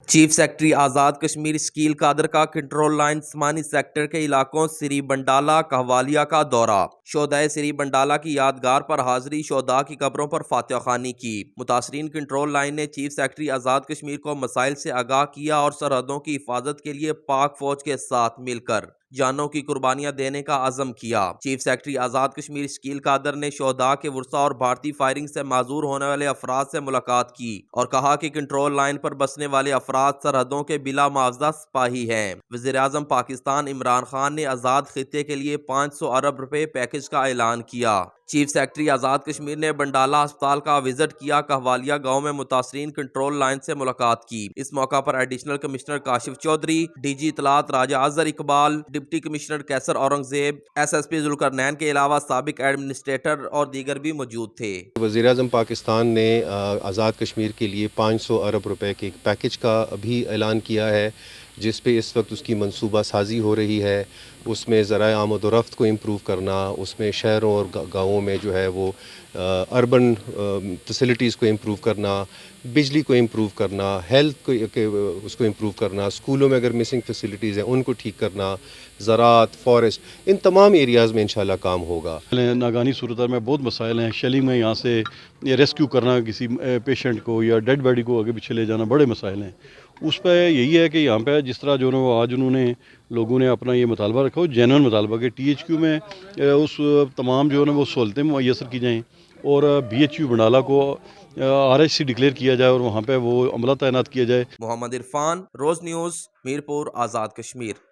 Chief secretary Azad Kashmir Shakeel قادر کا control line سمانی sector کے علاقوں سری بنڈالہ کہوالیہ کا دورہ۔ شہدائے سری بنڈالہ کی یادگار پر حاضری، شہداء کی قبروں پر فاتحہ خوانی کی۔ متاثرین کنٹرول لائن نے چیف سیکرٹری آزاد کشمیر کو مسائل سے آگاہ کیا اور سرحدوں کی حفاظت کے لیے پاک فوج کے ساتھ مل کر جانوں کی قربانیاں دینے کا عزم کیا۔ چیف سیکرٹری آزاد کشمیر شکیل قادر نے شہداء کے ورثاء اور بھارتی فائرنگ سے معذور ہونے والے افراد سے ملاقات کی اور کہا کہ کنٹرول لائن پر بسنے والے افراد سرحدوں کے بلا معاوضہ سپاہی ہیں۔ وزیر اعظم پاکستان عمران خان نے آزاد خطے کے لیے 500 ارب روپے پیکج کا اعلان کیا۔ چیف سیکرٹری آزاد کشمیر نے بنڈالہ ہسپتال کا وزٹ کیا، کہوالیہ گاؤں میں متاثرین کنٹرول لائن سے ملاقات کی۔ اس موقع پر additional commissioner Kashif Chaudhry, D G اطلاعات Raja Azhar Iqbal, deputy commissioner Kaiser Aurangzeb, S S P Zulqarnain کے علاوہ سابق ایڈمنسٹریٹر اور دیگر بھی موجود تھے۔ وزیر اعظم پاکستان نے آزاد کشمیر کے لیے 500 ارب روپے کے ایک پیکج کا بھی اعلان کیا ہے، جس پہ اس وقت اس کی منصوبہ سازی ہو رہی ہے۔ اس میں ذرائع آمد و رفت کو امپروو کرنا، اس میں شہروں اور گاؤں میں جو ہے وہ اربن فیسلٹیز کو امپروو کرنا، بجلی کو امپروو کرنا، ہیلتھ کو اس کو امپروو کرنا، اسکولوں میں اگر مسنگ فیسلٹیز ہیں ان کو ٹھیک کرنا، زراعت، فارسٹ، ان تمام ایریاز میں انشاءاللہ کام ہوگا۔ ناگہانی صورتحال میں بہت مسائل ہیں، شیلنگ میں یہاں سے ریسکیو کرنا کسی پیشنٹ کو یا ڈیڈ باڈی کو آگے پیچھے لے جانا بڑے مسائل ہیں۔ اس پہ یہی ہے کہ یہاں پہ جس طرح جو ہے آج انہوں نے لوگوں نے اپنا یہ مطالبہ رکھا ہو، جینوئن مطالبہ کہ ٹی ایچ کیو میں اس تمام جو ہے وہ سہولتیں میسر کی جائیں اور بی ایچ یو بنڈالہ کو آر ایچ سی ڈکلیئر کیا جائے اور وہاں پہ وہ عملہ تعینات کیا جائے۔ محمد عرفان، روز نیوز، میرپور، آزاد کشمیر۔